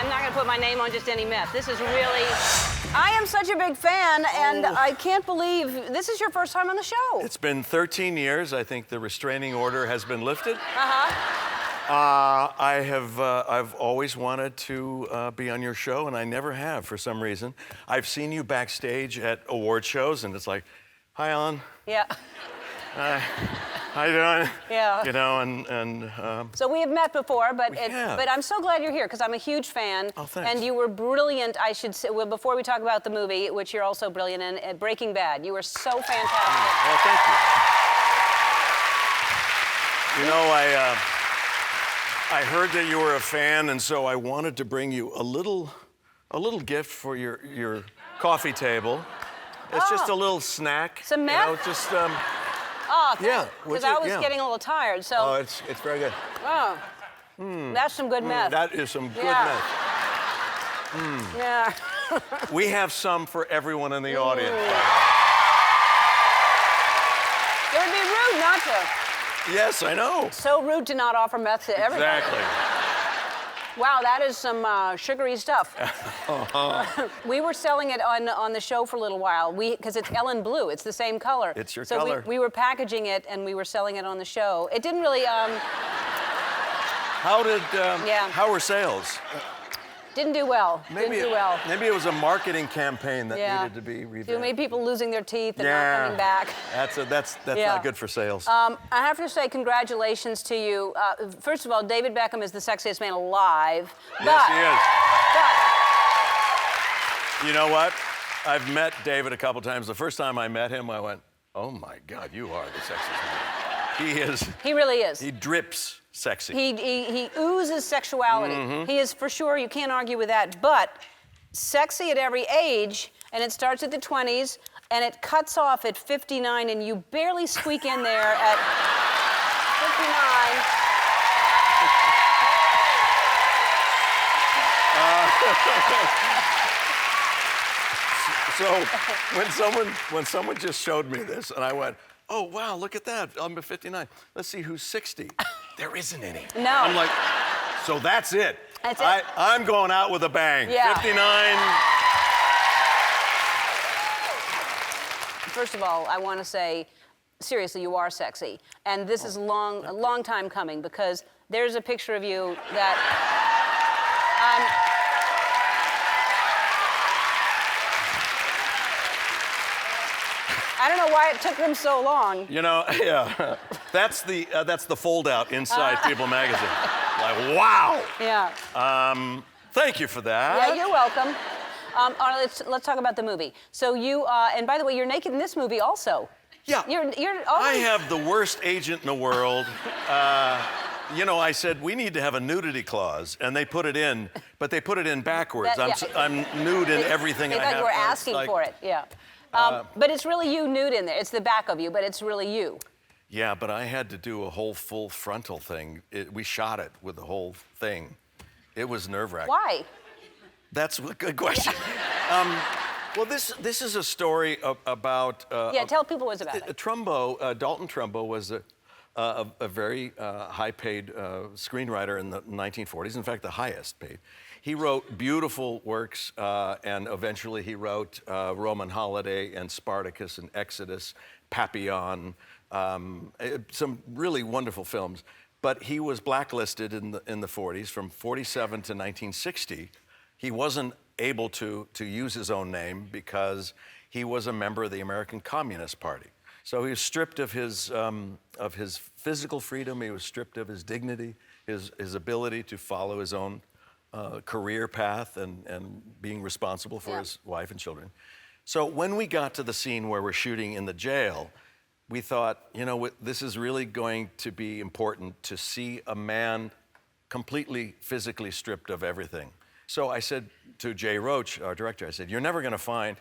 I'm not going to put my name on just any meth. This is really... I am such a big fan, and I can't believe this is your first time on the show. It's been 13 years. I think the restraining order has been lifted. I've always wanted to be on your show, and I never have for some reason. I've seen you backstage at award shows, and it's like, hi, Ellen. Yeah. How you doing? Yeah. You know, and so we have met before, but have. I'm so glad you're here because I'm a huge fan. Oh, thanks. And you were brilliant, I should say. Well, before we talk about the movie, which you're also brilliant in, at Breaking Bad, you were so fantastic. Well, thank you. You know, I heard that you were a fan, and so I wanted to bring you a little gift for your coffee table. It's just a little snack. Some meth? You know, just Oh, yeah. Because I was getting a little tired, so... Oh, it's very good. Oh. That's some good meth. That is some good meth. Yeah. We have some for everyone in the audience. It would be rude not to. Yes, I know. So rude to not offer meth to everybody. Exactly. Wow, that is some sugary stuff. We were selling it on the show for a little while. Because it's Ellen Blue. It's the same color. It's your color. So we were packaging it and we were selling it on the show. It didn't really. How were sales? Didn't do well. Didn't do well. Maybe it was a marketing campaign that needed to be revamped. Too many people losing their teeth and not coming back. That's not good for sales. I have to say congratulations to you. First of all, David Beckham is the sexiest man alive. Yes, he is. You know what? I've met David a couple times. The first time I met him, I went, oh my God, you are the sexiest man. He is. He really is. He drips sexy. He oozes sexuality. He is, for sure, you can't argue with that, but sexy at every age, and it starts at the 20s, and it cuts off at 59, and you barely squeak in there at 59. So when someone just showed me this, and I went, oh, wow, look at that. I'm at 59. Let's see who's 60. There isn't any. No. I'm like, so that's it. That's it. I'm going out with a bang. Yeah. 59. First of all, I want to say, seriously, you are sexy. And this is a long time coming because there's a picture of you that I don't know why it took them so long. You know, yeah. That's the fold-out inside People magazine. Like, wow. Yeah. Thank you for that. Yeah, you're welcome. All right, let's talk about the movie. So you, and by the way, you're naked in this movie also. Yeah. You're I have the worst agent in the world. You know, I said, we need to have a nudity clause, and they put it in, but they put it in backwards. I'm nude in everything I have. They thought you were asking for it, yeah. But it's really you nude in there. It's the back of you, but it's really you. Yeah, but I had to do a whole full frontal thing. We shot it with the whole thing. It was nerve-wracking. Why? That's a good question. Well, this is a story about... tell people what's about it. Trumbo, Dalton Trumbo was a very high-paid screenwriter in the 1940s. In fact, the highest paid. He wrote beautiful works, and eventually he wrote Roman Holiday and Spartacus and Exodus, Papillon, some really wonderful films. But he was blacklisted in the 40s. From 47 to 1960, he wasn't able to use his own name because he was a member of the American Communist Party. So he was stripped of his physical freedom. He was stripped of his dignity, his ability to follow his own career path and being responsible for his wife and children. So when we got to the scene where we're shooting in the jail, we thought, you know, this is really going to be important to see a man completely physically stripped of everything. So I said to Jay Roach, our director, I said, you're never going to find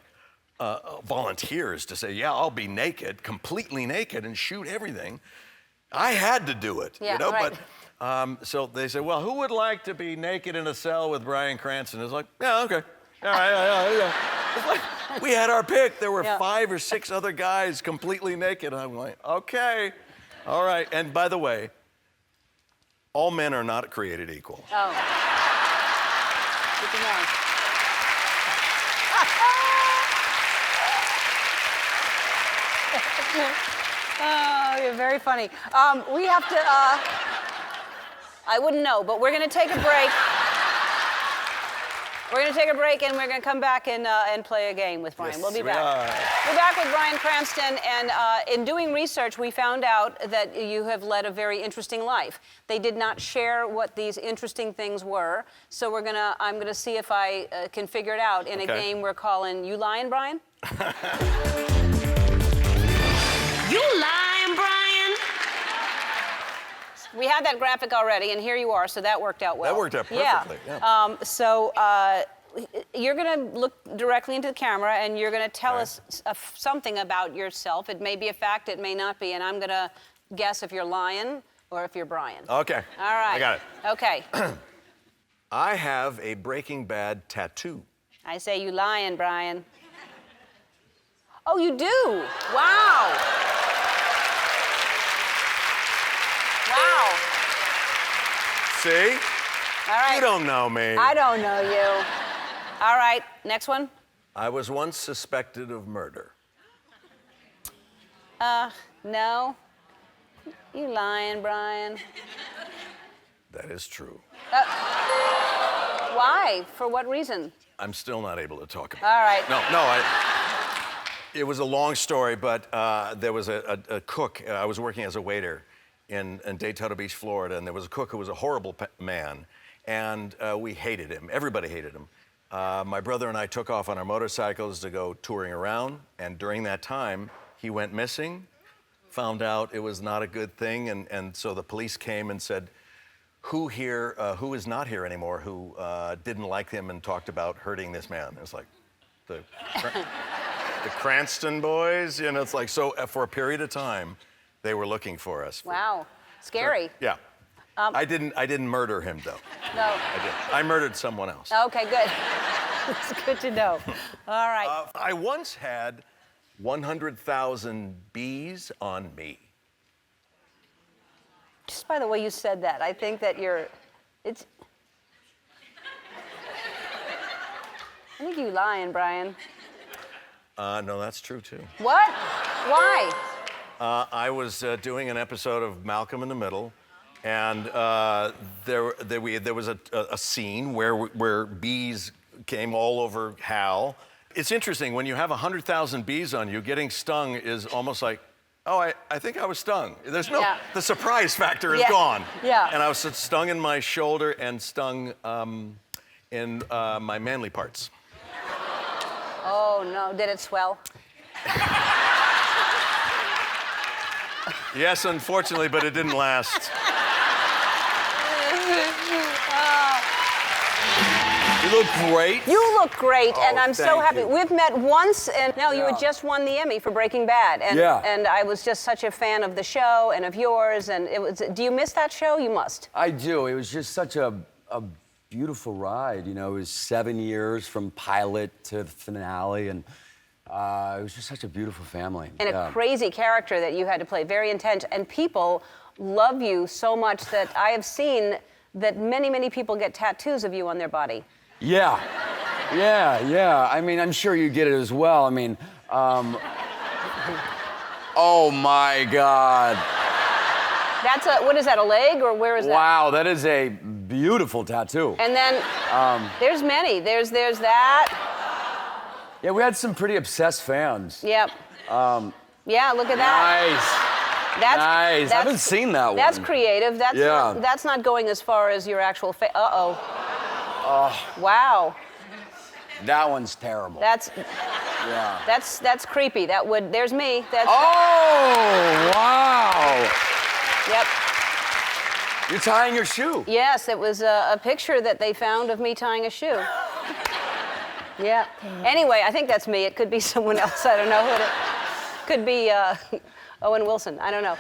volunteers to say, yeah, I'll be naked, completely naked, and shoot everything. I had to do it, you know, right. But so they said, well, who would like to be naked in a cell with Bryan Cranston? It's like, yeah, okay. All right, yeah. It's like, we had our pick. There were 5 or 6 other guys completely naked. I'm like, okay, all right. And by the way, all men are not created equal. Oh. Good to know. Oh, you're very funny. We have to, I wouldn't know, but we're going to take a break. We're going to take a break, and we're going to come back and play a game with Brian. Yes, we'll be we back. are. We're back with Brian Cranston, and in doing research, we found out that you have led a very interesting life. They did not share what these interesting things were, so I'm gonna see if I can figure it out in a game we're calling You Lying, Brian? You lying, Brian? We had that graphic already, and here you are, so that worked out well. That worked out perfectly, yeah. You're going to look directly into the camera, and you're going to tell us something about yourself. It may be a fact, it may not be, and I'm going to guess if you're lying or if you're Brian. Okay. All right. I got it. Okay. I have a Breaking Bad tattoo. I say you lying, Brian. Oh, you do? Wow. Wow. See? All right. You don't know me. I don't know you. All right, next one. I was once suspected of murder. No. You lying, Brian. That is true. Why? For what reason? I'm still not able to talk about All right. No, it was a long story, but there was a cook. I was working as a waiter in Daytona Beach, Florida, and there was a cook who was a horrible man, and we hated him. Everybody hated him. My brother and I took off on our motorcycles to go touring around, and during that time, he went missing, found out it was not a good thing, and so the police came and said, who is not here anymore, who didn't like him and talked about hurting this man? It's like, the Cranston boys, you know, it's like, so for a period of time, they were looking for us. Wow. Scary. Yeah. I didn't murder him, though. No. I did. I murdered someone else. Okay, good. It's good to know. All right. I once had 100,000 bees on me. Just by the way you said that, I think that I think you lying, Brian. No, that's true, too. What? Why? I was doing an episode of Malcolm in the Middle, and there was a scene where bees came all over Hal. It's interesting, when you have 100,000 bees on you, getting stung is almost like, oh, I think I was stung. There's no, the surprise factor is gone. Yeah. And I was stung in my shoulder and stung in my manly parts. Oh, no. Did it swell? Yes, unfortunately, but it didn't last. You look great. You look great, and I'm so thank happy. you. We've met once, and now you had just won the Emmy for Breaking Bad, and I was just such a fan of the show and of yours. And it was. Do you miss that show? You must. I do. It was just such a beautiful ride. You know, it was 7 years from pilot to the finale, and it was just such a beautiful family. And a crazy character that you had to play, very intense. And people love you so much that I have seen that many, many people get tattoos of you on their body. Yeah. I mean, I'm sure you get it as well. I mean, oh my God. That's what is that, a leg, or where is that? Wow, that is a beautiful tattoo. And then there's many. There's that. Yeah, we had some pretty obsessed fans. Yep. Yeah, look at that. Nice. I haven't seen that one. That's creative. That's not going as far as your actual face. Uh-oh. Wow. That one's terrible. That's creepy. There's me. Oh, wow. Yep. You're tying your shoe. Yes, it was a picture that they found of me tying a shoe. Yeah. Anyway, I think that's me. It could be someone else. I don't know who it is. Could be Owen Wilson. I don't know.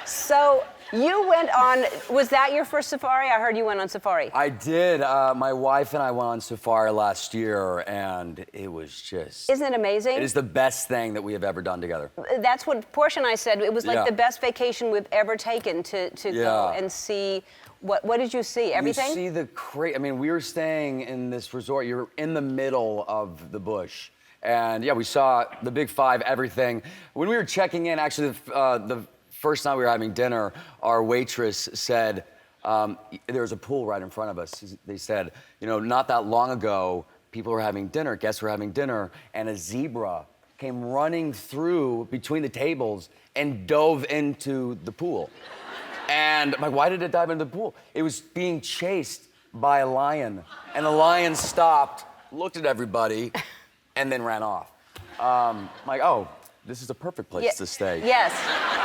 So You went on, was that your first safari? I heard you went on safari. I did. My wife and I went on safari last year, and it was just... Isn't it amazing? It is the best thing that we have ever done together. That's what Portia and I said. It was like Yeah. the best vacation we've ever taken to go and see. What did you see? Everything? You see the I mean, we were staying in this resort. You're in the middle of the bush. And yeah, we saw the Big Five, everything. When we were checking in, actually, the first night we were having dinner, our waitress said, there was a pool right in front of us. They said, you know, not that long ago, people were having dinner, guests were having dinner, and a zebra came running through between the tables and dove into the pool. And I'm like, why did it dive into the pool? It was being chased by a lion. And the lion stopped, looked at everybody, and then ran off. I'm like, oh, this is a perfect place to stay. Yes.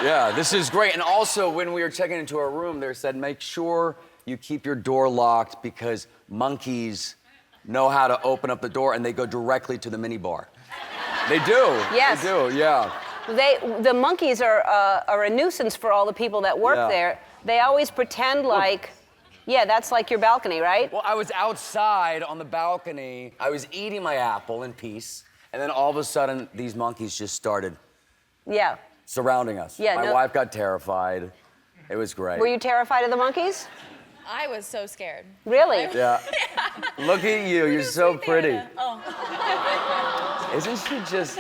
Yeah, this is great. And also, when we were checking into our room, they said, make sure you keep your door locked because monkeys know how to open up the door and they go directly to the minibar. They do. Yes. They do, yeah. The monkeys are a nuisance for all the people that work there. They always pretend like, yeah, that's like your balcony, right? Well, I was outside on the balcony. I was eating my apple in peace, and then all of a sudden, these monkeys just started surrounding us. Yeah, my wife got terrified. It was great. Were you terrified of the monkeys? I was so scared. Really? Yeah. Look at you. You're so pretty. Oh. Isn't she just...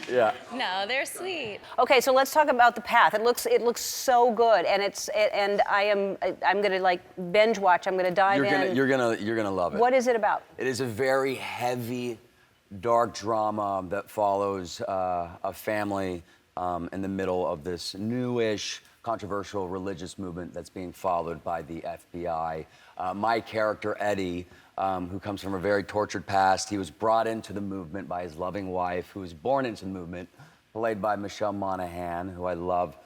Yeah. No, they're sweet. Okay, so let's talk about the path. It looks so good, and I'm gonna like binge watch. I'm gonna dive in. You're gonna love it. What is it about? It is a very heavy, dark drama that follows a family in the middle of this newish, controversial religious movement that's being followed by the FBI. My character, Eddie, who comes from a very tortured past, he was brought into the movement by his loving wife, who was born into the movement, played by Michelle Monaghan, who I love.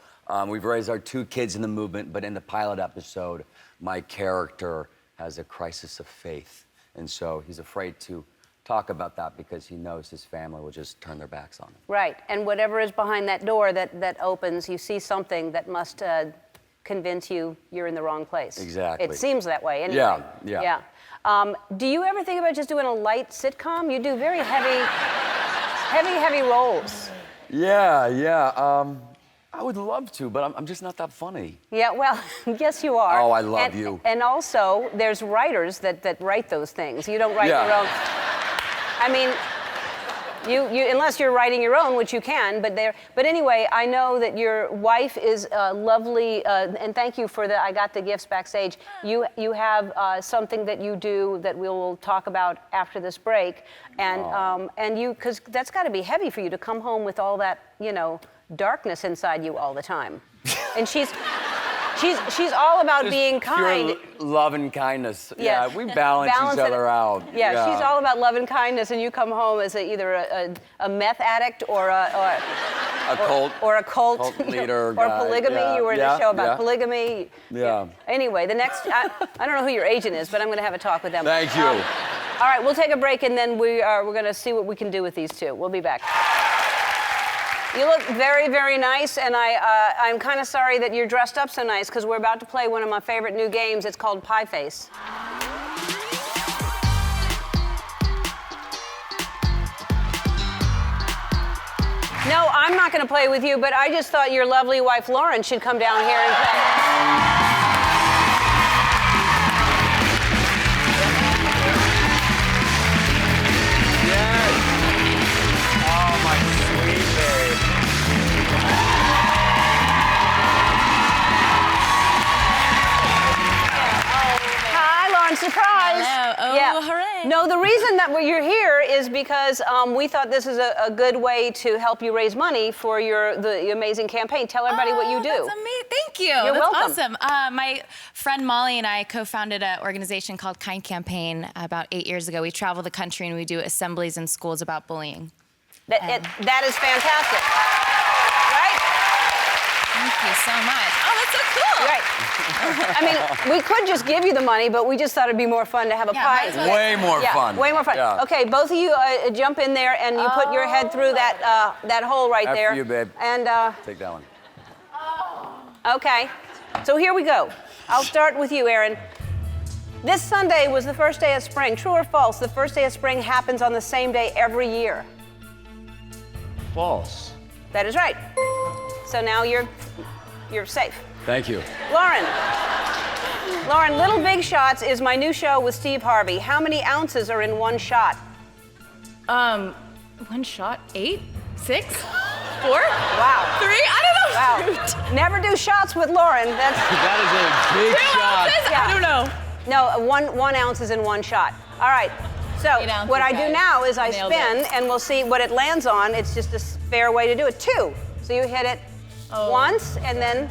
We've raised our 2 kids in the movement, but in the pilot episode, my character has a crisis of faith. And so he's afraid to talk about that because he knows his family will just turn their backs on him. Right, and whatever is behind that door that opens, you see something that must convince you you're in the wrong place. Exactly. It seems that way anyway. Yeah. Do you ever think about just doing a light sitcom? You do very heavy roles. Yeah. I would love to, but I'm just not that funny. Yeah, well, yes, you are. Oh, I love you. And also, there's writers that write those things. You don't write your own. I mean, you unless you're writing your own, which you can, but anyway, I know that your wife is lovely, and thank you for I got the gifts backstage. You have something that you do that we'll talk about after this break, and you, because that's got to be heavy for you to come home with all that, darkness inside you all the time. And she's all about Just being kind. Pure love and kindness. Yeah. We balance each other out. Yeah, she's all about love and kindness, and you come home as either a meth addict or a cult leader or guy. polygamy. Yeah. You were in a show about polygamy. Yeah. Anyway, the next I don't know who your agent is, but I'm going to have a talk with them. Thank you. All right, we'll take a break, and then we're going to see what we can do with these 2. We'll be back. You look very, very nice, and I'm kind of sorry that you're dressed up so nice because we're about to play one of my favorite new games. It's called Pie Face. No, I'm not going to play with you, but I just thought your lovely wife Lauren should come down here and play. Surprise! Hello. Oh, hooray. No, the reason that you're here is because we thought this is a good way to help you raise money for the amazing campaign. Tell everybody what you do. That's amazing. Thank you. You're welcome. Awesome. My friend Molly and I co-founded an organization called Kind Campaign about 8 years ago. We travel the country and we do assemblies in schools about bullying. That is fantastic. Right? Thank you so much. Oh, that's so cool. Right. I mean, we could just give you the money, but we just thought it'd be more fun to have a pie. Way more fun. Way more fun. Yeah. Okay, both of you jump in there and you put your head through that hole right there. After you, babe. And take that one. okay. So here we go. I'll start with you, Aaron. This Sunday was the first day of spring. True or false? The first day of spring happens on the same day every year. False. That is right. So now you're safe. Thank you. Lauren, Little Big Shots is my new show with Steve Harvey. How many ounces are in one shot? One shot, 8, 6, 4, Wow. 3, I don't know. Wow. Never do shots with Lauren. That's That is a big 2 shot. ounces? Yeah. I don't know. no, one ounce is in one shot. All right. So 8 ounces, what I do guys. now is I Nailed spin, it. and we'll see what it lands on. It's just a fair way to do it. 2. So you hit it once, and then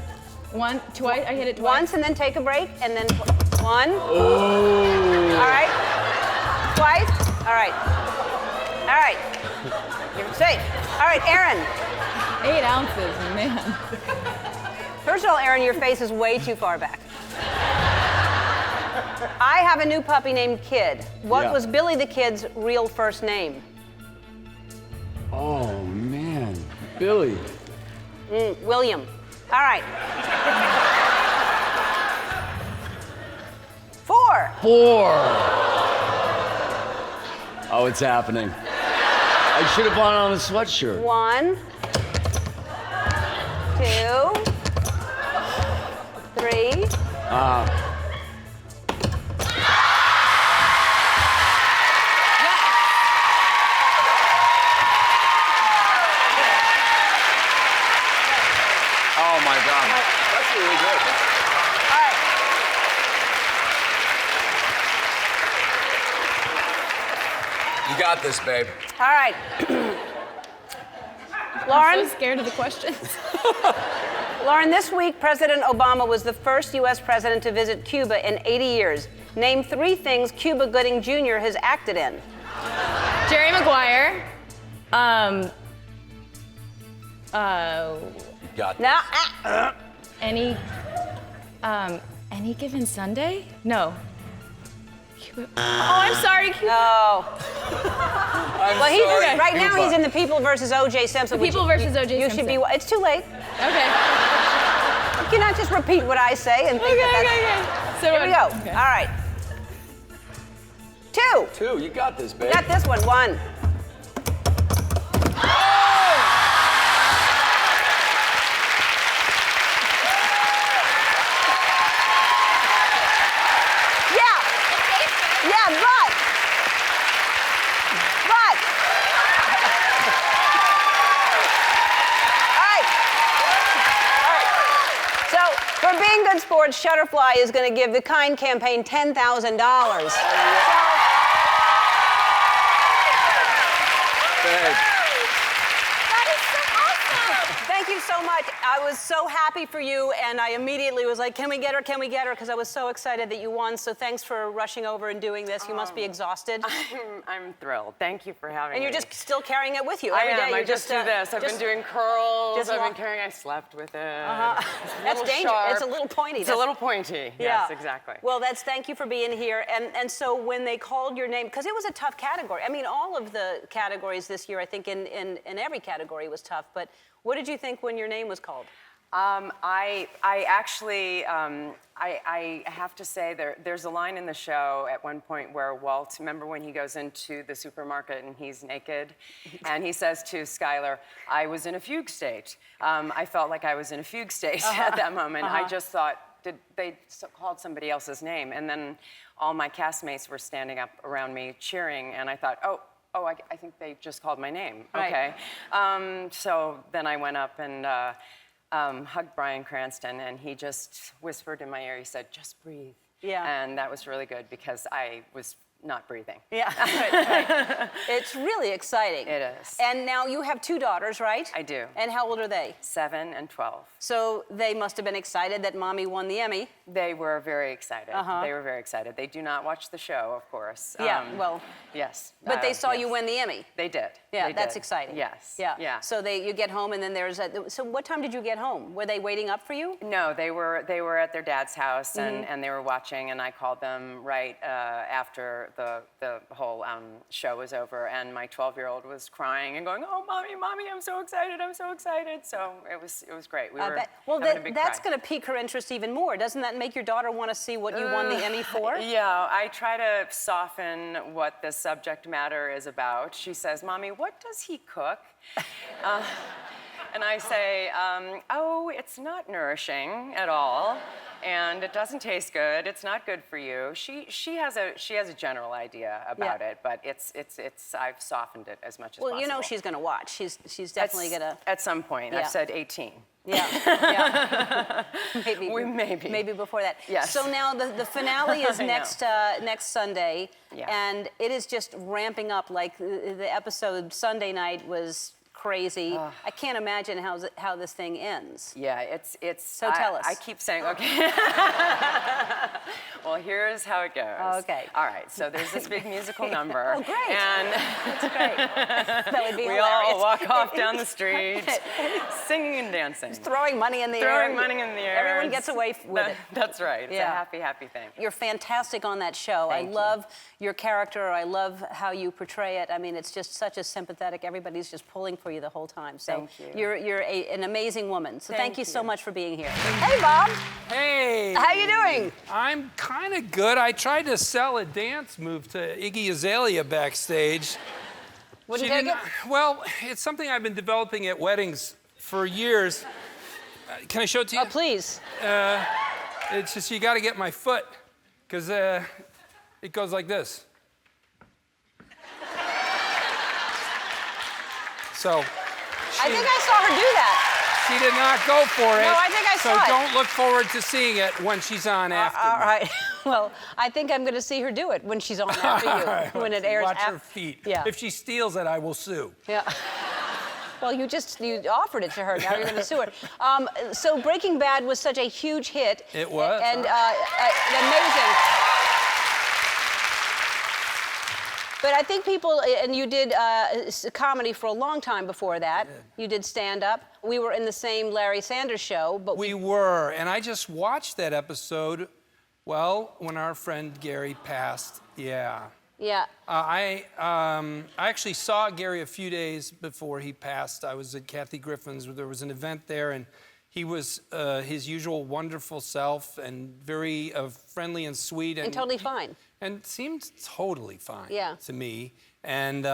1, twice. I hit it twice. once, and then take a break, and then 1. All right. Twice. All right. All right. You're safe. All right, Aaron. 8 ounces, man. First of all, Aaron, your face is way too far back. I have a new puppy named Kid. What Yeah. was Billy the Kid's real first name? Oh, man. Billy. William. All right. 4. 4. Oh, it's happening. I should have bought on the sweatshirt. 1, 2, 3. Oh, my God. That's really good. All right. You got this, babe. All right. I'm Lauren, so scared of the questions. Lauren, this week President Obama was the first U.S. president to visit Cuba in 80 years. Name 3 things Cuba Gooding Jr. has acted in. Jerry Maguire. Got this. Now, Any given Sunday? No. Cuba. Oh, I'm sorry. Cuba. no. I'm Well, he's sorry. right now. He's in the People versus O.J. Simpson. The which People versus O.J. You should be. Simpson. It's too late. Okay. You cannot just repeat what I say and think that that's. So Here we go. Okay. All right. 2. 2. You got this, babe. Got this one. 1. Yeah, but. All right. So, for being good sports, Shutterfly is going to give the Kind campaign $10,000. Babe. Thank you so much. I was so happy for you, and I immediately was like, can we get her? Can we get her? Because I was so excited that you won. So thanks for rushing over and doing this. You must be exhausted. I'm thrilled. Thank you for having And me. you're just still carrying it with you I every day. am. I You're just do this. I've been doing curls. just I've been walk- carrying. I slept with it. That's little dangerous. sharp. It's a little pointy. It's a little pointy. Yeah. Yes, exactly. Well, thank you for being here. And so when they called your name, because it was a tough category. I mean, all of the categories this year, I think in every category was tough. But what did you think when your name was called? I actually, I have to say there's a line in the show at one point where Walt, remember when he goes into the supermarket and he's naked, and he says to Skylar, "I was in a fugue state." I felt like I was in a fugue state at that moment. I just thought, they called somebody else's name, and then all my castmates were standing up around me cheering, and I thought, oh, I think they just called my name. Right. Okay. So then I went up and hugged Bryan Cranston, and he just whispered in my ear, he said, "Just breathe." Yeah. And that was really good because I was not breathing. Yeah. Right. It's really exciting. It is. And now you have 2 daughters, right? I do. And how old are they? 7 and 12. So they must have been excited that Mommy won the Emmy. They were very excited. Uh-huh. They were very excited. They do not watch the show, of course. Yeah, well, Yes. But they saw yes. you win the Emmy. They did. Yeah, They that's did. exciting. Yes. Yeah. Yeah. So you get home and then so what time did you get home? Were they waiting up for you? No, they were at their dad's house and they were watching, and I called them right after the whole show was over, and my 12-year-old was crying and going, "Oh, mommy, I'm so excited, I'm so excited." So it was great. We were well, having a big that's cry. going to pique her interest even more. Doesn't that make your daughter want to see what you won the Emmy for? Yeah, I try to soften what the subject matter is about. She says, "Mommy, what does he cook?" And I say, "Oh, it's not nourishing at all, and it doesn't taste good. It's not good for you." She has a general idea about it, but it's I've softened it as much as possible. Well, you know she's going to watch. She's definitely going to. At some point. Yeah. I've said 18. Yeah. Maybe before that. Yes. So now the finale is I know. next Sunday, Yeah. and it is just ramping up. Like the episode Sunday night was crazy. I can't imagine how this thing ends. Yeah, it's. So tell us. I keep saying, okay. Well, here's how it goes. Okay. All right. So there's this big musical number. Oh, great. And That's great. That would be we hilarious. all walk off down the street, singing and dancing. Throwing money in the air. Throwing money in the air. Everyone gets away with it. That's right. It's Yeah. a happy, happy thing. You're fantastic on that show. Thank I you. love your character. I love how you portray it. I mean, it's just such a sympathetic. Everybody's just pulling for you the whole time. So Thank you. You're an amazing woman. So thank you so you. much for being here. Hey, Bob. Hey. How you doing? I'm kind of good. I tried to sell a dance move to Iggy Azalea backstage. Wouldn't She take didn't- it? Well, it's something I've been developing at weddings for years. Can I show it to you? Oh, please. It's just you got to get my foot, because it goes like this. So I think I saw her do that. she did not go for it. No, I think I saw it. So don't look forward to seeing it when she's on after All me. right. Well, I think I'm going to see her do it when she's on after you, when it airs. Watch her feet. Yeah. If she steals it, I will sue. Yeah. Well, you offered it to her. Now you're going to sue her. So Breaking Bad was such a huge hit. It was, And amazing. But I think people, and you did comedy for a long time before that. You did stand-up. We were in the same Larry Sanders Show, but We were, and I just watched that episode, well, when our friend Gary passed. Yeah. yeah. I actually saw Gary a few days before he passed. I was at Kathy Griffin's. There was an event there, and he was his usual wonderful self and very friendly and sweet. And totally fine. And seemed totally fine Yeah. to me. And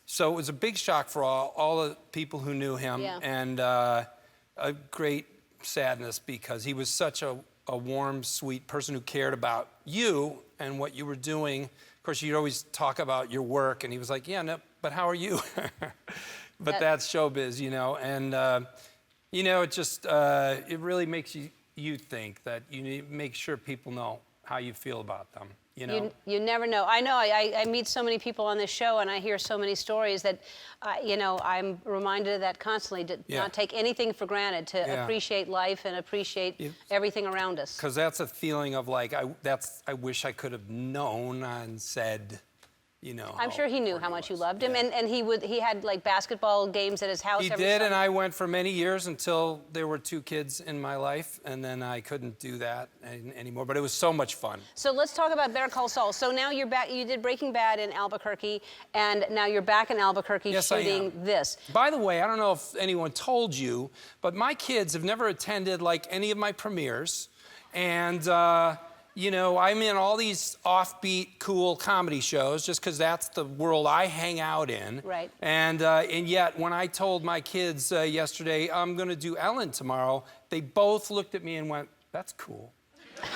so it was a big shock for all the people who knew him. Yeah. And a great sadness because he was such a warm, sweet person who cared about you and what you were doing. Of course, you'd always talk about your work, and he was like, yeah, no, but how are you? But that's showbiz, you know. And, you know, it just, it really makes you think that you need to make sure people know how you feel about them, you know? You never know. I know. I meet so many people on this show, and I hear so many stories that, you know, I'm reminded of that constantly. To not take anything for granted. To appreciate life and appreciate everything around us. Because that's a feeling of like I wish I could have known and said, you know. I'm sure he knew how much you loved him, and he had like basketball games at his house. He every did, summer. and I went for many years until there were 2 kids in my life, and then I couldn't do that anymore. But it was so much fun. So let's talk about Better Call Saul. So now you're back. You did Breaking Bad in Albuquerque, and now you're back in Albuquerque shooting this. By the way, I don't know if anyone told you, but my kids have never attended like any of my premieres, and. You know, I'm in all these offbeat, cool comedy shows just because that's the world I hang out in. Right. And yet, when I told my kids yesterday, I'm going to do Ellen tomorrow, they both looked at me and went, that's cool. Yeah.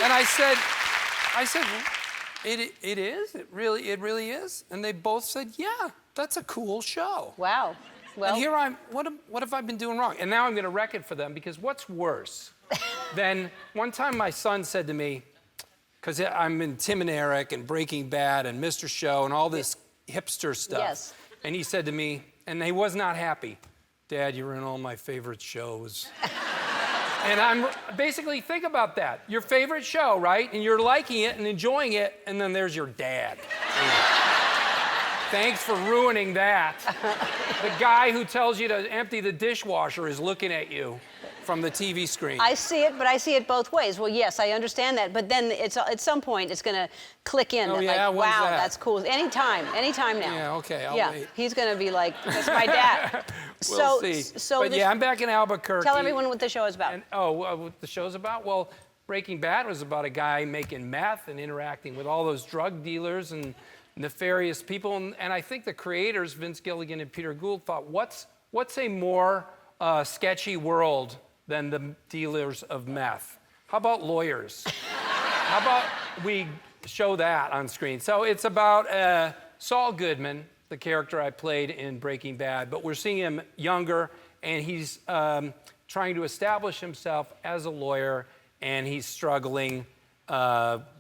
And I said, it is? It really is? And they both said, yeah, that's a cool show. Wow. Well, And here what have I been doing wrong? And now I'm going to wreck it for them, because what's worse than one time my son said to me, because I'm in Tim and Eric and Breaking Bad and Mr. Show and all this hipster stuff. Yes. And he said to me, and he was not happy, Dad, you're in all my favorite shows. And I'm basically, think about that. Your favorite show, right? And you're liking it and enjoying it, and then there's your dad. Thanks for ruining that. The guy who tells you to empty the dishwasher is looking at you from the TV screen. I see it, but I see it both ways. Well, yes, I understand that, but then it's at some point it's going to click in. Oh, that, yeah? like, When's wow, that? that's cool. Anytime now. Yeah, okay, I'll yeah, wait. he's going to be like, that's my dad. We'll see. But yeah, I'm back in Albuquerque. Tell everyone what the show is about. And, what the show's about? Well, Breaking Bad was about a guy making meth and interacting with all those drug dealers and nefarious people. And I think the creators, Vince Gilligan and Peter Gould, thought, what's a more sketchy world than the dealers of meth? How about lawyers? How about we show that on screen? So it's about Saul Goodman, the character I played in Breaking Bad, but we're seeing him younger, and he's trying to establish himself as a lawyer, and he's struggling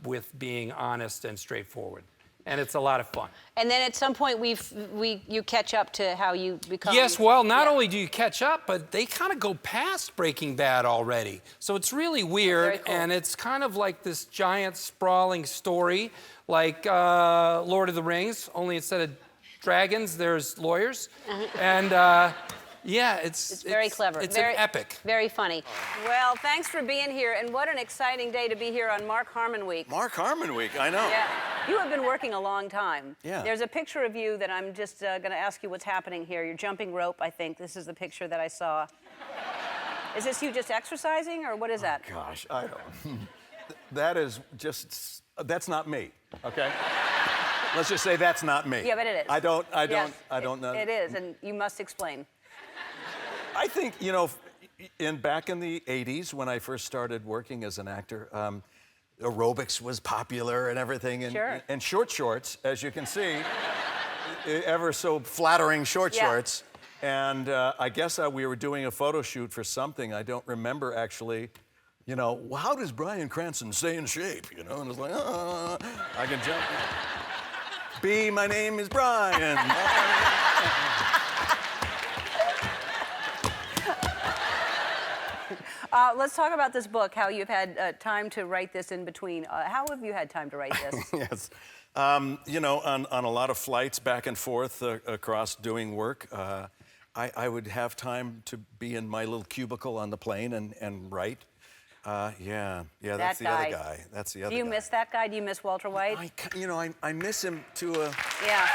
with being honest and straightforward. And it's a lot of fun. And then at some point you catch up to how you become. Yes, well, not only do you catch up, but they kind of go past Breaking Bad already. So it's really weird, Very cool. and it's kind of like this giant sprawling story, like Lord of the Rings, only instead of dragons, there's lawyers. And yeah, it's very clever. It's very, an epic. Very funny. Well, thanks for being here, and what an exciting day to be here on Mark Harmon Week. Mark Harmon Week, I know. Yeah, you have been working a long time. Yeah. There's a picture of you that I'm just going to ask you what's happening here. You're jumping rope, I think. This is the picture that I saw. Is this you just exercising, or what is that? Gosh, I don't. That is just, that's not me, okay? Let's just say that's not me. Yeah, but it is. I don't Yes, know. It is, and you must explain. I think, back in the 80s when I first started working as an actor, aerobics was popular and everything. And, Sure. and short shorts, as you can see, ever so flattering short Yeah. shorts. And I guess we were doing a photo shoot for something. I don't remember actually, well, how does Bryan Cranston stay in shape? And it's like, I can jump. My name is Bryan. Let's talk about this book, how you've had time to write this in between. How have you had time to write this? Yes. On a lot of flights back and forth across doing work, I would have time to be in my little cubicle on the plane and write. Yeah, that's the other guy. That's the other guy. Do you miss that guy? Do you miss Walter White? I miss him to a... Yeah.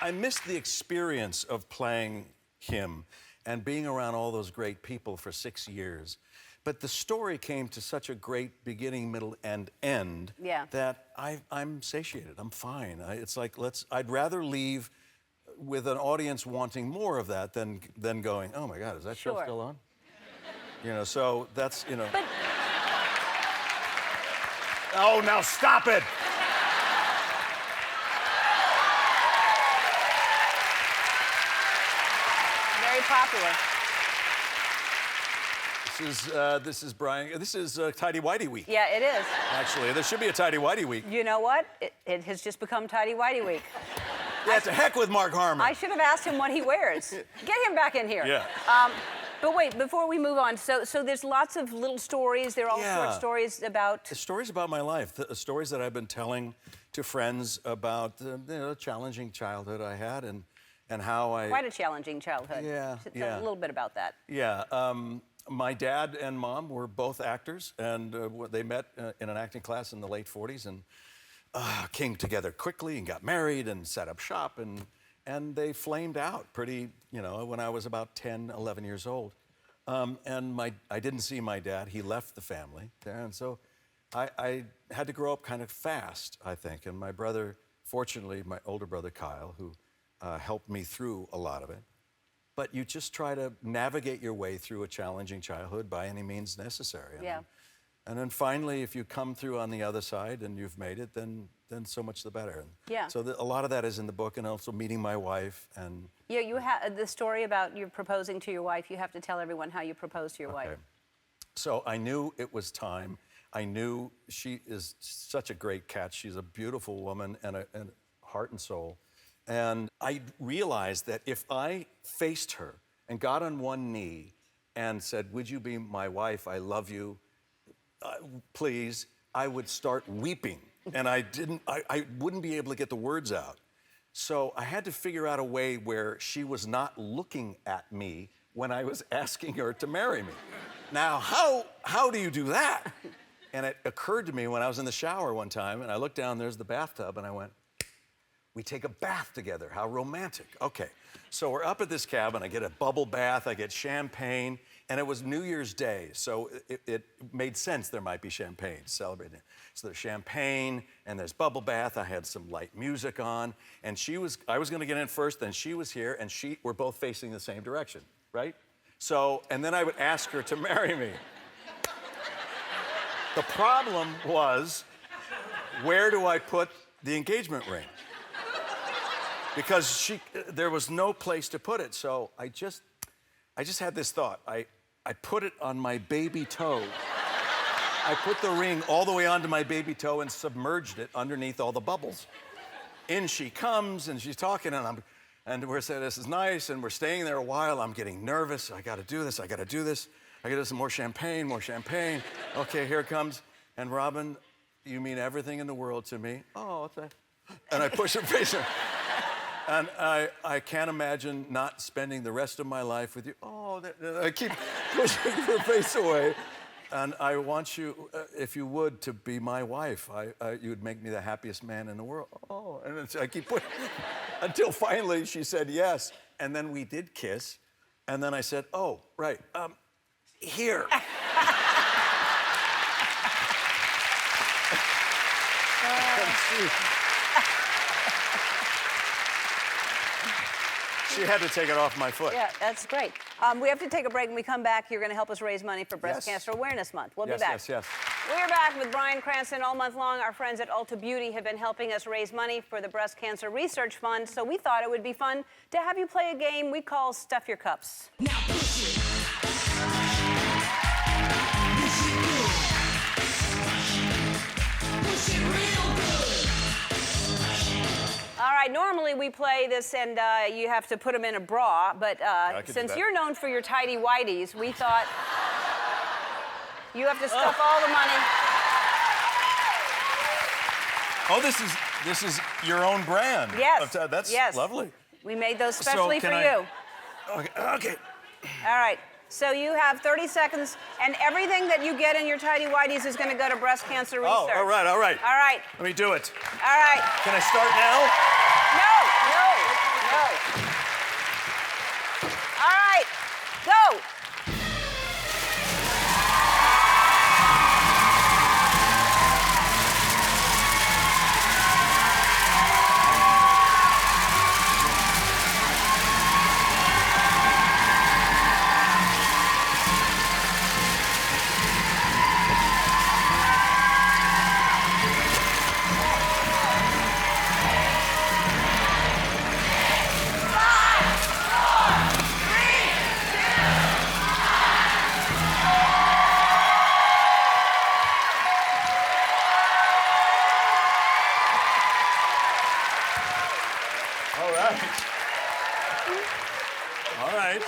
I miss the experience of playing him and being around all those great people for 6 years. But the story came to such a great beginning, middle, and end that I'm satiated. I'm fine. It's like, I'd rather leave with an audience wanting more of that than going, oh my God, is that show still on? So that's, But Oh, now stop it! very popular. This is Brian. This is Tidy Whitey Week. Yeah, it is. Actually, there should be a Tidy Whitey Week. You know what? It has just become Tidy Whitey Week. Yeah, to heck with Mark Harmon. I should have asked him what he wears. Get him back in here. Yeah. But wait, before we move on, so there's lots of little stories. They're all short stories about... The stories about my life, the stories that I've been telling to friends about the challenging childhood I had and how I... Quite a challenging childhood. Yeah, Tell a little bit about that. Yeah. My dad and mom were both actors, and they met in an acting class in the late 40s and came together quickly and got married and set up shop, and they flamed out pretty, when I was about 10, 11 years old. And I didn't see my dad. He left the family there, and so I had to grow up kind of fast, I think. And my brother, fortunately, my older brother Kyle, who helped me through a lot of it. But you just try to navigate your way through a challenging childhood by any means necessary. Yeah. And then finally, if you come through on the other side and you've made it, then so much the better. Yeah. So a lot of that is in the book, and also meeting my wife and... Yeah, you have the story about you proposing to your wife. You have to tell everyone how you proposed to your wife. So I knew it was time. I knew she is such a great catch. She's a beautiful woman and a heart and soul. And I realized that if I faced her and got on one knee and said, would you be my wife? I love you. Please. I would start weeping, and I wouldn't be able to get the words out. So I had to figure out a way where she was not looking at me when I was asking her to marry me. Now, how do you do that? And it occurred to me when I was in the shower one time, and I looked down, there's the bathtub, and I went, we take a bath together. How romantic. Okay, so we're up at this cabin. I get a bubble bath, I get champagne, and it was New Year's Day, so it made sense there might be champagne celebrating. So there's champagne, and there's bubble bath. I had some light music on, and I was gonna get in first, then she was here, and we're both facing the same direction, right? So, and then I would ask her to marry me. The problem was, where do I put the engagement ring? Because there was no place to put it, so I just had this thought. I put it on my baby toe. I put the ring all the way onto my baby toe and submerged it underneath all the bubbles. In she comes, and she's talking, and we're saying, this is nice, and we're staying there a while. I'm getting nervous. I gotta do this, I gotta do this. I gotta do some more champagne, more champagne. Okay, here it comes. And Robin, you mean everything in the world to me. Oh, and I push her face in. And I can't imagine not spending the rest of my life with you. Oh, I keep pushing her face away. And I want you, if you would, to be my wife. You would make me the happiest man in the world. Oh, and I keep pushing, until finally she said yes. And then we did kiss. And then I said, oh, right, here. She had to take it off my foot. Yeah, that's great. We have to take a break. When we come back, you're going to help us raise money for Breast Cancer Awareness Month. We'll be back. Yes. We're back with Bryan Cranston all month long. Our friends at Ulta Beauty have been helping us raise money for the Breast Cancer Research Fund, so we thought it would be fun to have you play a game we call Stuff Your Cups. Now push it. Push it real good. All right, normally we play this and you have to put them in a bra, but since you're known for your tidy whities, we thought you have to stuff all the money. Oh, this is your own brand. Yes. That's lovely. We made those specially for you. Okay. All right. So you have 30 seconds, and everything that you get in your tidy whities is going to go to breast cancer research. Oh, all right. All right. Let me do it. All right. Can I start now? No. All right. Go. All right.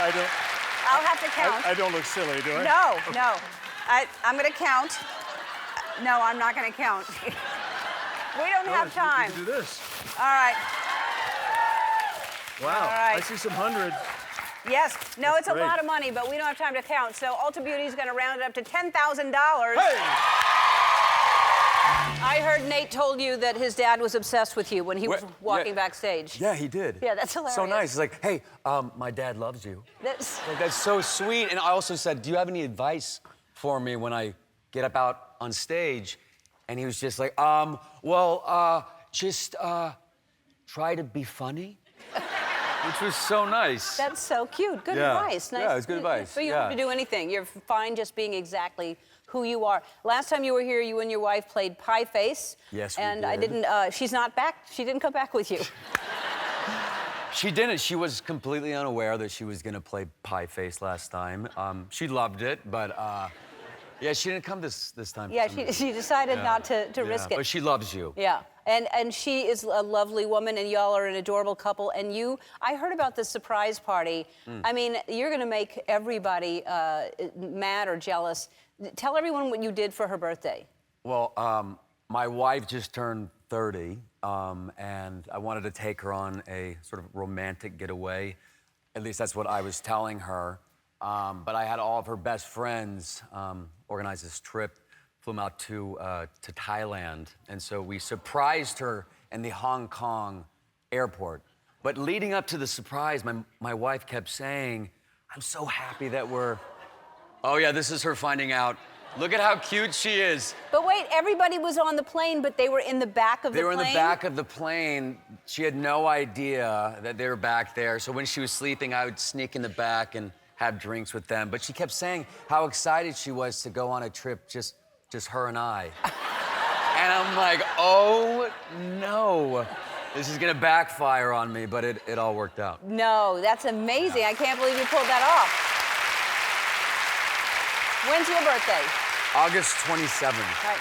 I don't. I'll have to count. I don't look silly, do I? No. I'm going to count. No, I'm not going to count. We don't have time. You can do this. All right. Wow. All right. I see some hundreds. Yes. No, it's great. a lot of money, but we don't have time to count. So Ulta Beauty is going to round it up to $10,000. Hey! I heard Nate told you that his dad was obsessed with you when he was walking backstage. Yeah, he did. Yeah, that's hilarious. So nice. He's like, hey, my dad loves you. That's... Like, that's so sweet. And I also said, do you have any advice for me when I get up out on stage? And he was just like, just try to be funny. Which was so nice. That's so cute. Good Yeah. advice. Nice. Yeah, it's good advice. So you don't have to do anything. You're fine just being exactly who you are. Last time you were here, you and your wife played Pie Face. Yes, we And I did. didn't, she's not back. She didn't come back with you. She didn't. She was completely unaware that she was going to play Pie Face last time. She loved it, but Yeah, she didn't come this time. Yeah, for some reason. she decided not to risk it. But she loves you. Yeah, and she is a lovely woman, and y'all are an adorable couple. And I heard about this surprise party. I mean, you're gonna make everybody mad or jealous. Tell everyone what you did for her birthday. Well, my wife just turned 30, and I wanted to take her on a sort of romantic getaway. At least that's what I was telling her. But I had all of her best friends organize this trip, flew them out to Thailand, and so we surprised her in the Hong Kong airport. But leading up to the surprise, my wife kept saying, "I'm so happy that we're." Oh yeah, this is her finding out. Look at how cute she is. But wait, everybody was on the plane, but they were in the back of the plane? They were in the back of the plane. She had no idea that they were back there. So when she was sleeping, I would sneak in the back and have drinks with them. But she kept saying how excited she was to go on a trip, just her and I. And I'm like, oh no. This is gonna backfire on me, but it all worked out. No, that's amazing. I can't believe you pulled that off. When's your birthday? August 27th. Right.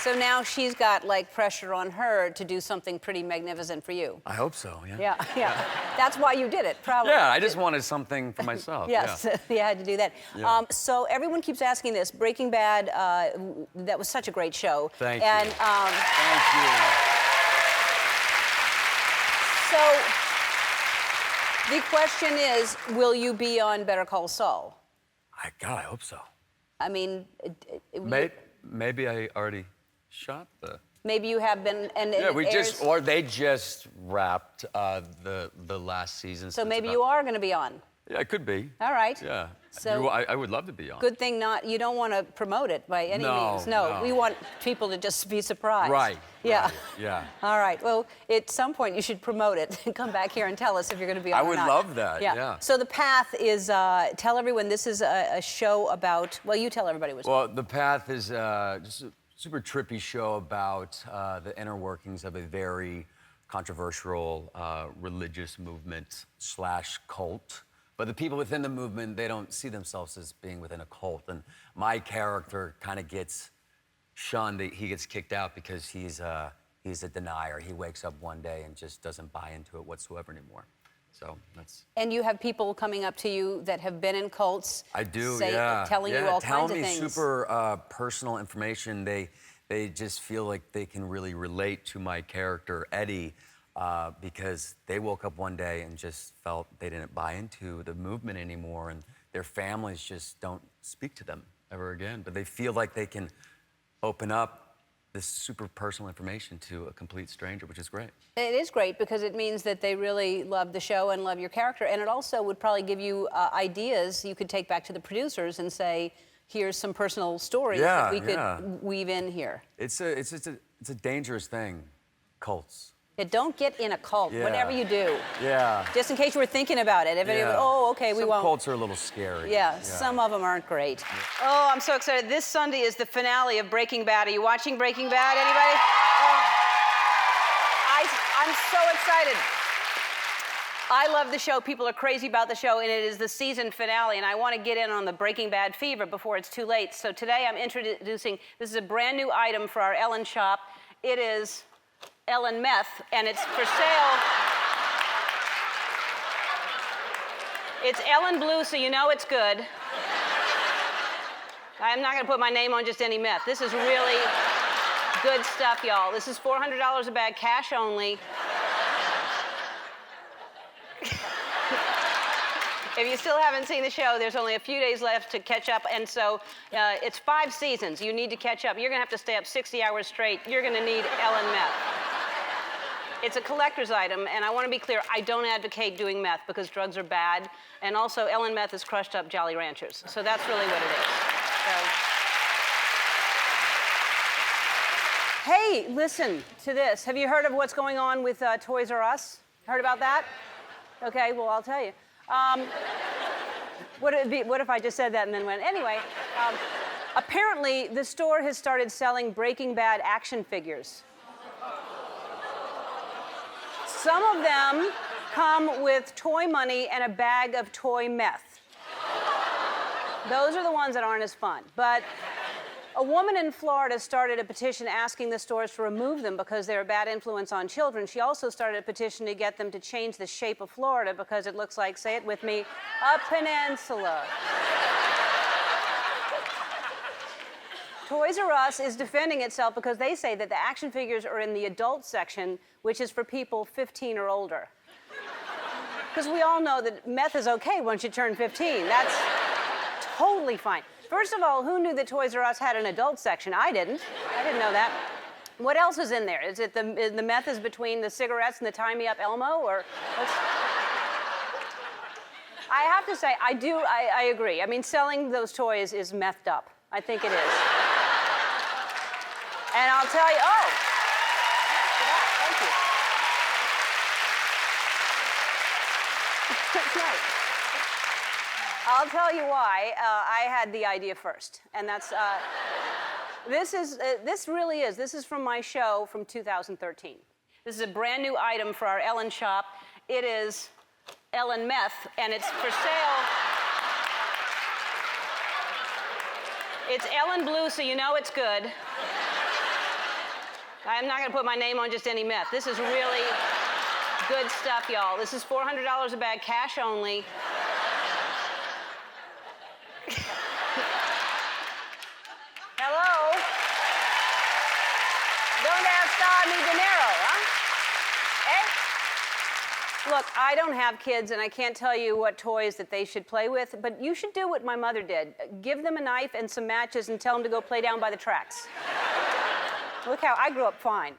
So now she's got like pressure on her to do something pretty magnificent for you. I hope so, yeah. Yeah, yeah. That's why you did it, probably. Yeah, I just wanted something for myself. Yes, Yeah. you had to do that. Yeah. So everyone keeps asking this. Breaking Bad, that was such a great show. Thank and, you. Thank you. So the question is, will you be on Better Call Saul? God, I hope so. I mean, Maybe I already shot the. maybe you have been, and Yeah, it airs, they just wrapped the last season. so maybe you are going to be on. Yeah, it could be. All right. Yeah. So- I would love to be on. Good thing you don't want to promote it by any No, means. No, no. we want people to just be surprised. Right. Yeah. right, Yeah. All right. Well, at some point you should promote it and come back here and tell us if you're going to be on I or would not. love that, yeah. So The Path is, tell everyone this is a show about, well, you tell everybody what's Well, The Path is just a super trippy show about the inner workings of a very controversial religious movement / cult. But the people within the movement, they don't see themselves as being within a cult. And my character kind of gets shunned. He gets kicked out because he's a denier. He wakes up one day and just doesn't buy into it whatsoever anymore. So that's. And you have people coming up to you that have been in cults. I do, Telling you all kinds of Telling me things. super personal information. They just feel like they can really relate to my character, Eddie, because they woke up one day and just felt they didn't buy into the movement anymore, and their families just don't speak to them ever again. But they feel like they can open up this super personal information to a complete stranger, which is great. It is great because it means that they really love the show and love your character, and it also would probably give you ideas you could take back to the producers and say, here's some personal stories that we could weave in here. It's a dangerous thing, cults. Don't get in a cult, Yeah. whatever you do. Yeah. Just in case you were thinking about it. If Yeah. okay, we Some won't. cults are a little scary. Yeah, some of them aren't great. Oh, I'm so excited. This Sunday is the finale of Breaking Bad. Are you watching Breaking Bad, anybody? Oh. I'm so excited. I love the show. People are crazy about the show, and it is the season finale, and I want to get in on the Breaking Bad fever before it's too late. So today I'm introducing, this is a brand new item for our Ellen shop. It is Ellen Meth, and it's for sale. It's Ellen Blue, so you know it's good. I'm not gonna put my name on just any meth. This is really good stuff, y'all. This is $400 a bag, cash only. If you still haven't seen the show, there's only a few days left to catch up, and so it's 5 seasons. You need to catch up. You're gonna have to stay up 60 hours straight. You're gonna need Ellen Meth. It's a collector's item, and I want to be clear, I don't advocate doing meth because drugs are bad, and also Ellen Meth has crushed up Jolly Ranchers, so that's really what it is. So. Hey, listen to this. Have you heard of what's going on with Toys R Us? Heard about that? Okay, well, I'll tell you. What if I just said that and then went, anyway, apparently the store has started selling Breaking Bad action figures. Some of them come with toy money and a bag of toy meth. Those are the ones that aren't as fun. But a woman in Florida started a petition asking the stores to remove them because they're a bad influence on children. She also started a petition to get them to change the shape of Florida because it looks like, say it with me, a peninsula. Toys R Us is defending itself because they say that the action figures are in the adult section, which is for people 15 or older. Because we all know that meth is okay once you turn 15. That's totally fine. First of all, who knew that Toys R Us had an adult section? I didn't. I didn't know that. What else is in there? Is it the meth is between the cigarettes and the Tie Me Up Elmo, or what's... I have to say, I agree. I mean, selling those toys is methed up. I think it is. And I'll tell you, thank you. That's nice. I'll tell you why I had the idea first, and that's this really is. This is from my show from 2013. This is a brand new item for our Ellen shop. It is Ellen Meth, and it's for sale. It's Ellen Blue, so you know it's good. I'm not gonna put my name on just any meth. This is really good stuff, y'all. This is $400 a bag, cash only. Hello? Don't gastar mi dinero, huh? Eh? Look, I don't have kids, and I can't tell you what toys that they should play with, but you should do what my mother did. Give them a knife and some matches and tell them to go play down by the tracks. Look how I grew up fine.